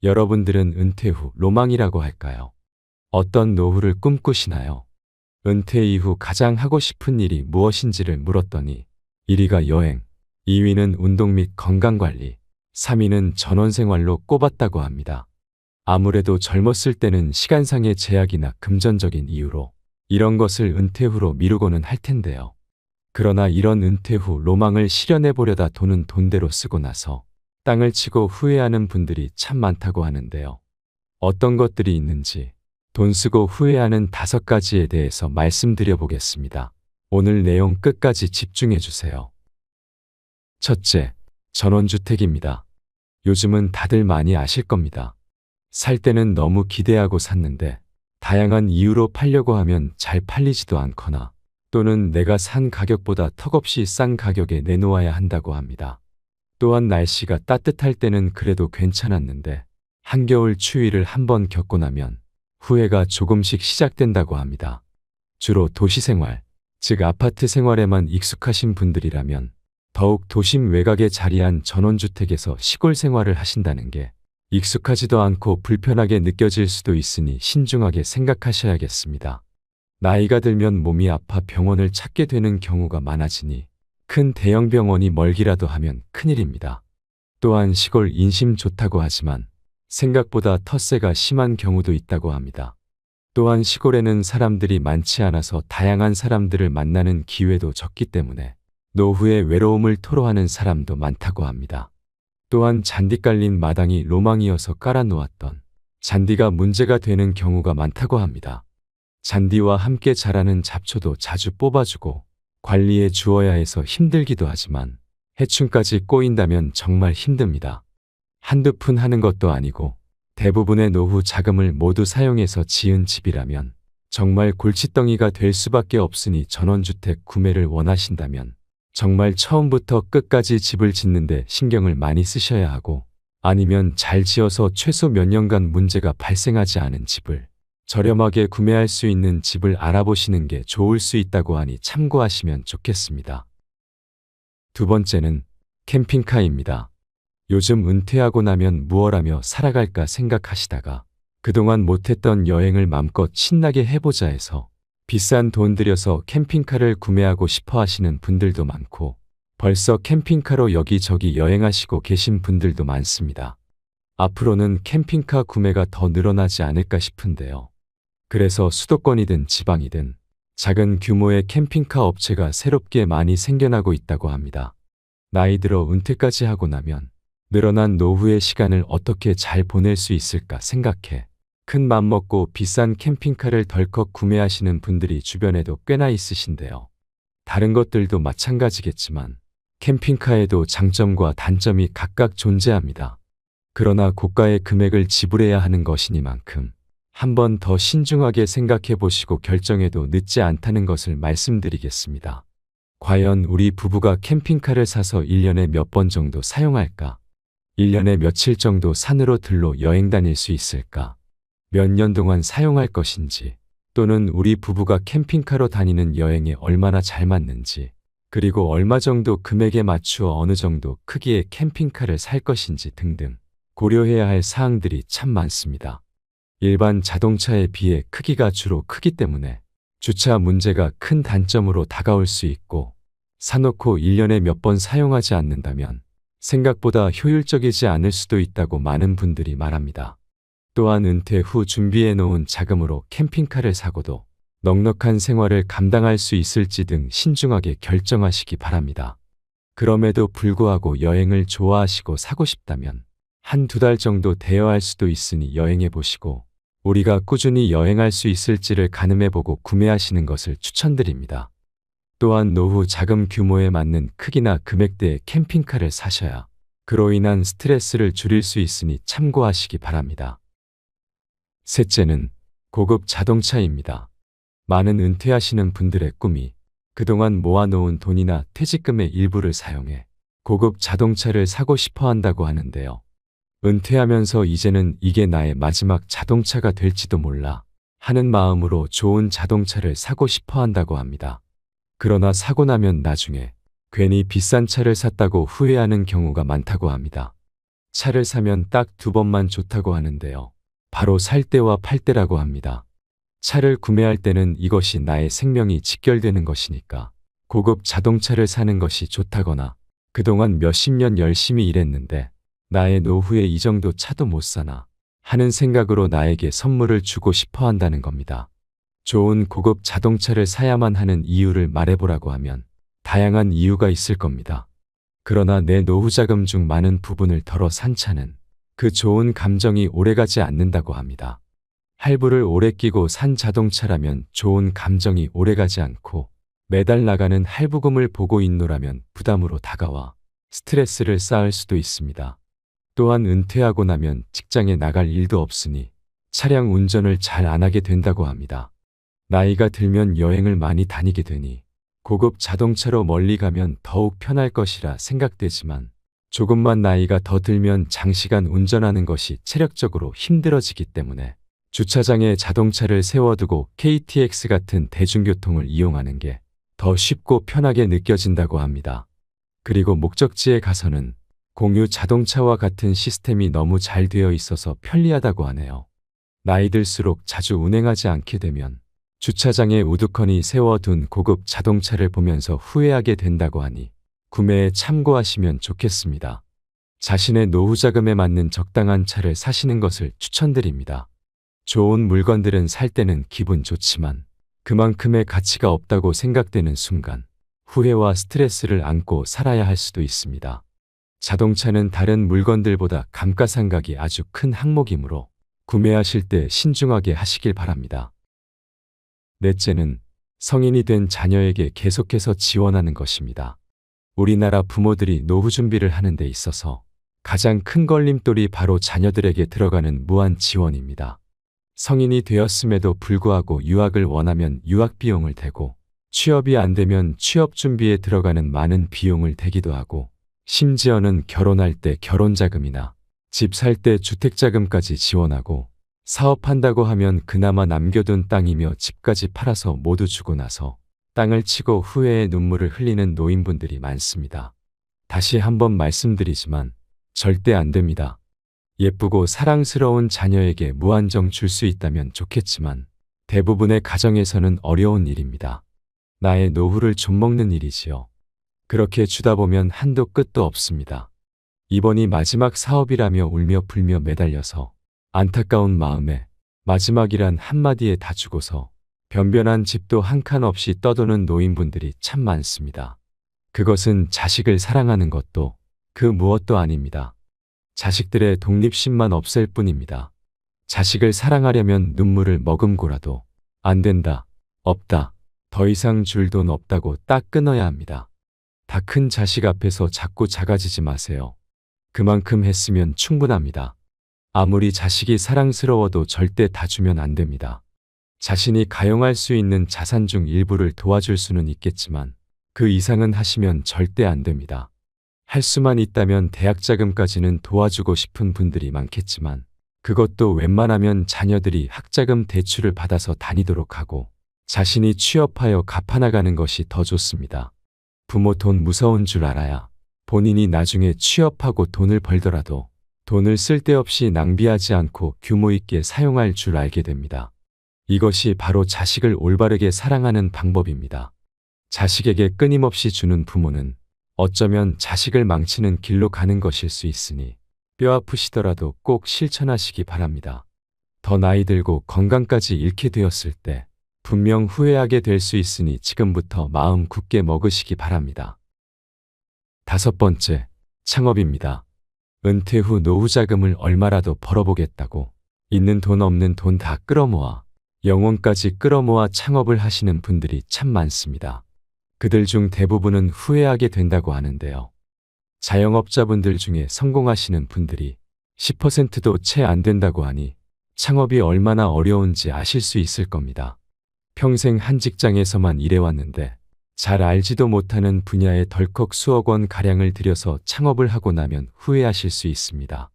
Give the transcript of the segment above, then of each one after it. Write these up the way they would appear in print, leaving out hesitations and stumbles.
여러분들은 은퇴 후 로망이라고 할까요? 어떤 노후를 꿈꾸시나요? 은퇴 이후 가장 하고 싶은 일이 무엇인지를 물었더니 1위가 여행, 2위는 운동 및 건강관리, 3위는 전원생활로 꼽았다고 합니다. 아무래도 젊었을 때는 시간상의 제약이나 금전적인 이유로 이런 것을 은퇴 후로 미루고는 할 텐데요. 그러나 이런 은퇴 후 로망을 실현해 보려다 돈은 돈대로 쓰고 나서 땅을 치고 후회하는 분들이 참 많다고 하는데요. 어떤 것들이 있는지 돈 쓰고 후회하는 5가지에 대해서 말씀드려 보겠습니다. 오늘 내용 끝까지 집중해 주세요. 첫째, 전원주택입니다. 요즘은 다들 많이 아실 겁니다. 살 때는 너무 기대하고 샀는데 다양한 이유로 팔려고 하면 잘 팔리지도 않거나 또는 내가 산 가격보다 턱없이 싼 가격에 내놓아야 한다고 합니다. 또한 날씨가 따뜻할 때는 그래도 괜찮았는데 한겨울 추위를 한번 겪고 나면 후회가 조금씩 시작된다고 합니다. 주로 도시생활, 즉 아파트 생활에만 익숙하신 분들이라면 더욱 도심 외곽에 자리한 전원주택에서 시골 생활을 하신다는 게 익숙하지도 않고 불편하게 느껴질 수도 있으니 신중하게 생각하셔야겠습니다. 나이가 들면 몸이 아파 병원을 찾게 되는 경우가 많아지니 큰 대형 병원이 멀기라도 하면 큰일입니다. 또한 시골 인심 좋다고 하지만 생각보다 텃세가 심한 경우도 있다고 합니다. 또한 시골에는 사람들이 많지 않아서 다양한 사람들을 만나는 기회도 적기 때문에 노후의 외로움을 토로하는 사람도 많다고 합니다. 또한 잔디 깔린 마당이 로망이어서 깔아놓았던 잔디가 문제가 되는 경우가 많다고 합니다. 잔디와 함께 자라는 잡초도 자주 뽑아주고 관리해 주어야 해서 힘들기도 하지만 해충까지 꼬인다면 정말 힘듭니다. 한두 푼 하는 것도 아니고 대부분의 노후 자금을 모두 사용해서 지은 집이라면 정말 골칫덩이가 될 수밖에 없으니 전원주택 구매를 원하신다면 정말 처음부터 끝까지 집을 짓는데 신경을 많이 쓰셔야 하고 아니면 잘 지어서 최소 몇 년간 문제가 발생하지 않은 집을 저렴하게 구매할 수 있는 집을 알아보시는 게 좋을 수 있다고 하니 참고하시면 좋겠습니다. 두 번째는 캠핑카입니다. 요즘 은퇴하고 나면 무얼 하며 살아갈까 생각하시다가 그동안 못했던 여행을 맘껏 신나게 해보자 해서 비싼 돈 들여서 캠핑카를 구매하고 싶어 하시는 분들도 많고 벌써 캠핑카로 여기저기 여행하시고 계신 분들도 많습니다. 앞으로는 캠핑카 구매가 더 늘어나지 않을까 싶은데요. 그래서 수도권이든 지방이든 작은 규모의 캠핑카 업체가 새롭게 많이 생겨나고 있다고 합니다. 나이 들어 은퇴까지 하고 나면 늘어난 노후의 시간을 어떻게 잘 보낼 수 있을까 생각해 큰 맘 먹고 비싼 캠핑카를 덜컥 구매하시는 분들이 주변에도 꽤나 있으신데요. 다른 것들도 마찬가지겠지만 캠핑카에도 장점과 단점이 각각 존재합니다. 그러나 고가의 금액을 지불해야 하는 것이니만큼 한 번 더 신중하게 생각해 보시고 결정해도 늦지 않다는 것을 말씀드리겠습니다. 과연 우리 부부가 캠핑카를 사서 1년에 몇 번 정도 사용할까? 1년에 며칠 정도 산으로 들러 여행 다닐 수 있을까? 몇 년 동안 사용할 것인지, 또는 우리 부부가 캠핑카로 다니는 여행에 얼마나 잘 맞는지, 그리고 얼마 정도 금액에 맞추어 어느 정도 크기의 캠핑카를 살 것인지 등등 고려해야 할 사항들이 참 많습니다. 일반 자동차에 비해 크기가 주로 크기 때문에 주차 문제가 큰 단점으로 다가올 수 있고 사놓고 1년에 몇 번 사용하지 않는다면 생각보다 효율적이지 않을 수도 있다고 많은 분들이 말합니다. 또한 은퇴 후 준비해 놓은 자금으로 캠핑카를 사고도 넉넉한 생활을 감당할 수 있을지 등 신중하게 결정하시기 바랍니다. 그럼에도 불구하고 여행을 좋아하시고 사고 싶다면 한두 달 정도 대여할 수도 있으니 여행해 보시고 우리가 꾸준히 여행할 수 있을지를 가늠해 보고 구매하시는 것을 추천드립니다. 또한 노후 자금 규모에 맞는 크기나 금액대의 캠핑카를 사셔야 그로 인한 스트레스를 줄일 수 있으니 참고하시기 바랍니다. 셋째는 고급 자동차입니다. 많은 은퇴하시는 분들의 꿈이 그동안 모아놓은 돈이나 퇴직금의 일부를 사용해 고급 자동차를 사고 싶어 한다고 하는데요. 은퇴하면서 이제는 이게 나의 마지막 자동차가 될지도 몰라 하는 마음으로 좋은 자동차를 사고 싶어 한다고 합니다. 그러나 사고 나면 나중에 괜히 비싼 차를 샀다고 후회하는 경우가 많다고 합니다. 차를 사면 딱 2번만 좋다고 하는데요. 바로 살 때와 팔 때라고 합니다. 차를 구매할 때는 이것이 나의 생명이 직결되는 것이니까 고급 자동차를 사는 것이 좋다거나 그동안 몇십 년 열심히 일했는데 나의 노후에 이 정도 차도 못 사나 하는 생각으로 나에게 선물을 주고 싶어 한다는 겁니다. 좋은 고급 자동차를 사야만 하는 이유를 말해보라고 하면 다양한 이유가 있을 겁니다. 그러나 내 노후 자금 중 많은 부분을 덜어 산 차는 그 좋은 감정이 오래가지 않는다고 합니다. 할부를 오래 끼고 산 자동차라면 좋은 감정이 오래가지 않고 매달 나가는 할부금을 보고 있노라면 부담으로 다가와 스트레스를 쌓을 수도 있습니다. 또한 은퇴하고 나면 직장에 나갈 일도 없으니 차량 운전을 잘 안 하게 된다고 합니다. 나이가 들면 여행을 많이 다니게 되니 고급 자동차로 멀리 가면 더욱 편할 것이라 생각되지만 조금만 나이가 더 들면 장시간 운전하는 것이 체력적으로 힘들어지기 때문에 주차장에 자동차를 세워두고 KTX 같은 대중교통을 이용하는 게 더 쉽고 편하게 느껴진다고 합니다. 그리고 목적지에 가서는 공유 자동차와 같은 시스템이 너무 잘 되어 있어서 편리하다고 하네요. 나이 들수록 자주 운행하지 않게 되면 주차장에 우두커니 세워둔 고급 자동차를 보면서 후회하게 된다고 하니 구매에 참고하시면 좋겠습니다. 자신의 노후 자금에 맞는 적당한 차를 사시는 것을 추천드립니다. 좋은 물건들은 살 때는 기분 좋지만 그만큼의 가치가 없다고 생각되는 순간 후회와 스트레스를 안고 살아야 할 수도 있습니다. 자동차는 다른 물건들보다 감가상각이 아주 큰 항목이므로 구매하실 때 신중하게 하시길 바랍니다. 넷째는 성인이 된 자녀에게 계속해서 지원하는 것입니다. 우리나라 부모들이 노후 준비를 하는 데 있어서 가장 큰 걸림돌이 바로 자녀들에게 들어가는 무한 지원입니다. 성인이 되었음에도 불구하고 유학을 원하면 유학 비용을 대고 취업이 안 되면 취업 준비에 들어가는 많은 비용을 대기도 하고 심지어는 결혼할 때 결혼자금이나 집 살 때 주택자금까지 지원하고 사업한다고 하면 그나마 남겨둔 땅이며 집까지 팔아서 모두 주고 나서 땅을 치고 후회의 눈물을 흘리는 노인분들이 많습니다. 다시 한번 말씀드리지만 절대 안 됩니다. 예쁘고 사랑스러운 자녀에게 무한정 줄 수 있다면 좋겠지만 대부분의 가정에서는 어려운 일입니다. 나의 노후를 좀먹는 일이지요. 그렇게 주다 보면 한도 끝도 없습니다. 이번이 마지막 사업이라며 울며 불며 매달려서 안타까운 마음에 마지막이란 한마디에 다 주고서 변변한 집도 한 칸 없이 떠도는 노인분들이 참 많습니다. 그것은 자식을 사랑하는 것도 그 무엇도 아닙니다. 자식들의 독립심만 없앨 뿐입니다. 자식을 사랑하려면 눈물을 머금고라도 안 된다, 없다, 더 이상 줄 돈 없다고 딱 끊어야 합니다. 다 큰 자식 앞에서 자꾸 작아지지 마세요. 그만큼 했으면 충분합니다. 아무리 자식이 사랑스러워도 절대 다 주면 안 됩니다. 자신이 가용할 수 있는 자산 중 일부를 도와줄 수는 있겠지만 그 이상은 하시면 절대 안 됩니다. 할 수만 있다면 대학 자금까지는 도와주고 싶은 분들이 많겠지만 그것도 웬만하면 자녀들이 학자금 대출을 받아서 다니도록 하고 자신이 취업하여 갚아나가는 것이 더 좋습니다. 부모 돈 무서운 줄 알아야 본인이 나중에 취업하고 돈을 벌더라도 돈을 쓸데없이 낭비하지 않고 규모 있게 사용할 줄 알게 됩니다. 이것이 바로 자식을 올바르게 사랑하는 방법입니다. 자식에게 끊임없이 주는 부모는 어쩌면 자식을 망치는 길로 가는 것일 수 있으니 뼈 아프시더라도 꼭 실천하시기 바랍니다. 더 나이 들고 건강까지 잃게 되었을 때 분명 후회하게 될 수 있으니 지금부터 마음 굳게 먹으시기 바랍니다. 5번째, 창업입니다. 은퇴 후 노후 자금을 얼마라도 벌어보겠다고 있는 돈 없는 돈 다 끌어모아 영혼까지 끌어모아 창업을 하시는 분들이 참 많습니다. 그들 중 대부분은 후회하게 된다고 하는데요. 자영업자분들 중에 성공하시는 분들이 10%도 채 안 된다고 하니 창업이 얼마나 어려운지 아실 수 있을 겁니다. 평생 한 직장에서만 일해왔는데 잘 알지도 못하는 분야에 덜컥 수억 원 가량을 들여서 창업을 하고 나면 후회하실 수 있습니다.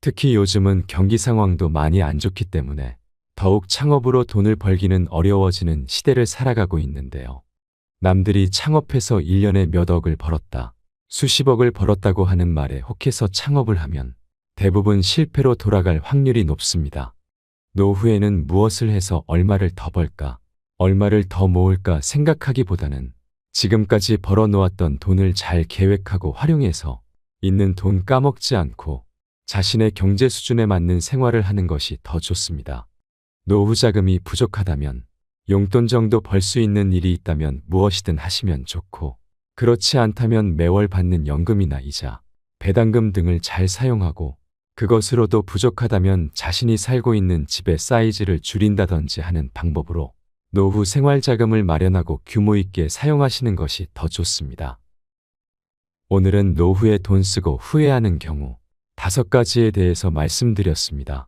특히 요즘은 경기 상황도 많이 안 좋기 때문에 더욱 창업으로 돈을 벌기는 어려워지는 시대를 살아가고 있는데요. 남들이 창업해서 1년에 몇 억을 벌었다, 수십억을 벌었다고 하는 말에 혹해서 창업을 하면 대부분 실패로 돌아갈 확률이 높습니다. 노후에는 무엇을 해서 얼마를 더 벌까, 얼마를 더 모을까 생각하기보다는 지금까지 벌어놓았던 돈을 잘 계획하고 활용해서 있는 돈 까먹지 않고 자신의 경제 수준에 맞는 생활을 하는 것이 더 좋습니다. 노후 자금이 부족하다면 용돈 정도 벌 수 있는 일이 있다면 무엇이든 하시면 좋고, 그렇지 않다면 매월 받는 연금이나 이자, 배당금 등을 잘 사용하고 그것으로도 부족하다면 자신이 살고 있는 집의 사이즈를 줄인다든지 하는 방법으로 노후 생활 자금을 마련하고 규모 있게 사용하시는 것이 더 좋습니다. 오늘은 노후에 돈 쓰고 후회하는 경우 5가지에 대해서 말씀드렸습니다.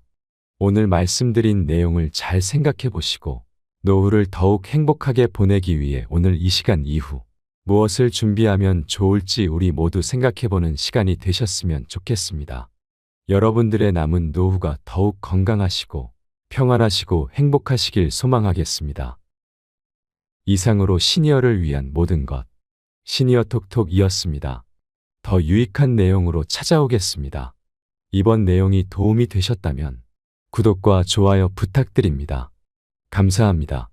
오늘 말씀드린 내용을 잘 생각해 보시고 노후를 더욱 행복하게 보내기 위해 오늘 이 시간 이후 무엇을 준비하면 좋을지 우리 모두 생각해 보는 시간이 되셨으면 좋겠습니다. 여러분들의 남은 노후가 더욱 건강하시고 평안하시고 행복하시길 소망하겠습니다. 이상으로 시니어를 위한 모든 것, 시니어 톡톡이었습니다. 더 유익한 내용으로 찾아오겠습니다. 이번 내용이 도움이 되셨다면 구독과 좋아요 부탁드립니다. 감사합니다.